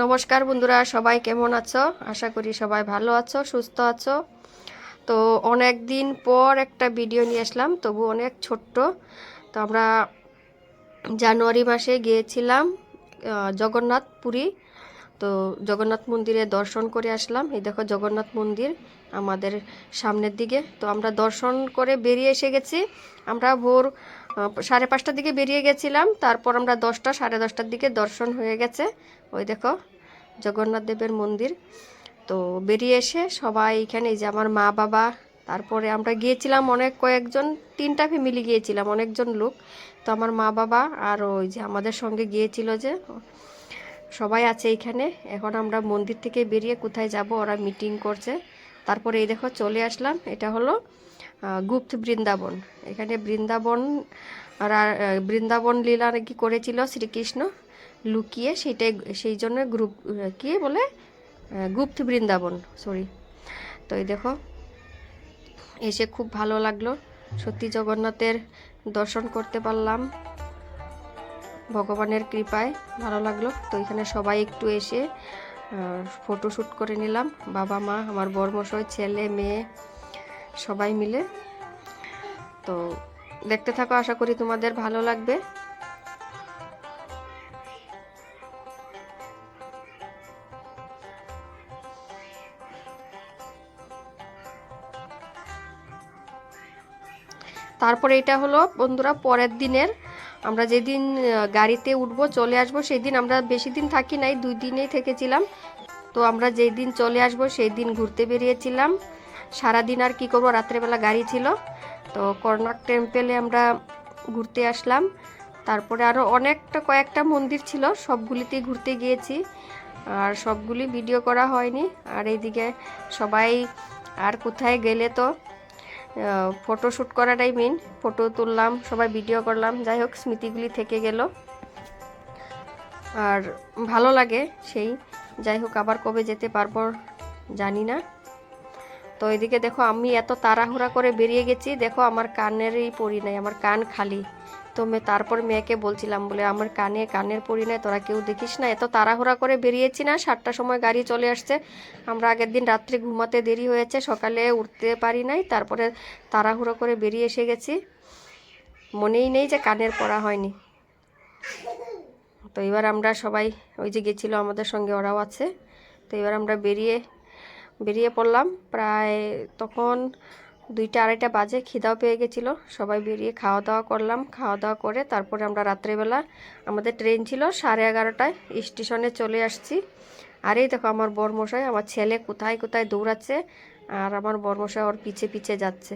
নমস্কার বন্ধুরা, সবাই কেমন আছো? আশা করি সবাই ভালো আছো, সুস্থ আছো। তো অনেক দিন পর একটা ভিডিও নিয়ে আসলাম, তবু অনেক ছোট্ট। তো আমরা জানুয়ারি মাসে গিয়েছিলাম জগন্নাথ পুরী। তো জগন্নাথ মন্দিরে দর্শন করে আসলাম। এই দেখো জগন্নাথ মন্দির আমাদের সামনের দিকে। তো আমরা দর্শন করে বেরিয়ে এসে গেছি। আমরা ভোর 5:30টার দিকে বেরিয়ে গেছিলাম, তারপর আমরা 10টা 10:30টার দিকে দর্শন হয়ে গেছে। ওই দেখো জগন্নাথ দেবের মন্দির। তো বেরিয়ে এসে সবাই এখানে, এই যে আমার মা বাবা, তারপরে আমরা গিয়েছিলাম অনেক কয়েকজন, 3টা ফ্যামিলি গিয়েছিলাম, অনেকজন লোক। তো আমার মা বাবা আর ওই যে আমাদের সঙ্গে গিয়েছিল যে সবাই আছে এইখানে। এখন আমরা মন্দির থেকে বেরিয়ে কোথায় যাব, ওরা মিটিং করছে। তারপরে এই দেখো চলে আসলাম, এটা হলো গুপ্ত বৃন্দাবন। এখানে বৃন্দাবন বৃন্দাবন লীলা নাকি করেছিল শ্রীকৃষ্ণ লুকিয়ে, সেটাই সেই জন্য গ্রুপ কি বলে গুপ্ত বৃন্দাবন, সরি। তো এই দেখো এসে খুব ভালো লাগলো, সত্যি জগন্নাথের দর্শন করতে পারলাম ভগবানের কৃপায়, ভালো লাগলো। তো এখানে সবাই একটু এসে ফটোশ্যুট করে নিলাম, বাবা মা, আমার বরমশাই, ছেলে মেয়ে সবাই মিলে। তো দেখতে থাকো, আশা করি তোমাদের ভালো লাগবে। তারপরে এটা হলো বন্ধুরা পরের দিনের, আমরা যেদিন গাড়িতে উঠবো চলে আসবো, সেই দিন আমরা বেশি দিন থাকি নাই, 2 দিনেই থেকেছিলাম। তো আমরা যেই দিন চলে আসবো সেই দিন ঘুরতে বেরিয়েছিলাম। সারাদিন আর কি করবো, রাত্রেবেলা গাড়ি ছিল। তো কর্ণাক টেম্পেলে আমরা ঘুরতে আসলাম। তারপরে আরও কয়েকটা মন্দির ছিল, সবগুলিতেই ঘুরতে গিয়েছি, আর সবগুলি ভিডিও করা হয়নি। আর এইদিকে সবাই আর কোথায় গেলে তো ফটোশ্যুট করাটাই মেন, ফটো তুললাম, সবাই ভিডিও করলাম, যাই হোক স্মৃতিগুলি থেকে গেল আর ভালো লাগে সেই। যাই হোক আবার কবে যেতে পারবো জানি না। তো এদিকে দেখো আমি এত তাড়াহুড়া করে বেরিয়ে গেছি, দেখো আমার কানেরই পরি নাই, আমার কান খালি। তো তারপর মেয়েকে বলছিলাম, বলে আমার কানের পরি নাই, তোরা কেউ দেখিস না? এত তাড়াহুড়া করে বেরিয়েছি না, 7টার সময় গাড়ি চলে আসছে। আমরা আগের দিন রাত্রে ঘুমাতে দেরি হয়েছে, সকালে উঠতে পারি নাই, তারপরে তাড়াহুড়ো করে বেরিয়ে এসে গেছি, মনেই নেই যে কানের পরা হয়নি। তো এবার আমরা সবাই, ওই যে গেছিলো আমাদের সঙ্গে ওরাও আছে। তো এবার আমরা বেরিয়ে পড়লাম। প্রায় তখন 2টা 2:30 বাজে, খিদাও পেয়ে গেছিলো, সবাই বেরিয়ে খাওয়া দাওয়া করলাম। খাওয়া দাওয়া করে তারপরে আমরা রাত্রেবেলা, আমাদের ট্রেন ছিল 11:30টায়, স্টেশনে চলে আসছি। আর এই দেখো আমার বরমশাই, আমার ছেলে কোথায় কোথায় দৌড়াচ্ছে, আর আমার বরমশাই ওর পিছে পিছে যাচ্ছে।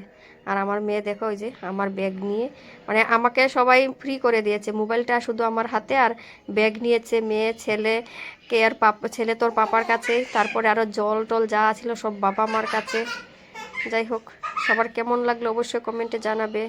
আর আমার মেয়ে দেখো, ওই যে আমার ব্যাগ নিয়ে, মানে আমাকে সবাই ফ্রি করে দিয়েছে, মোবাইলটা শুধু আমার হাতে, আর ব্যাগ নিয়েছে মেয়ে, ছেলে কে, আর ছেলে তোর পাপার কাছে, তারপরে আরও জল টল যা ছিল সব বাবা মার কাছে। যাই হোক, সবার কেমন লাগলো অবশ্যই কমেন্টে জানাবে।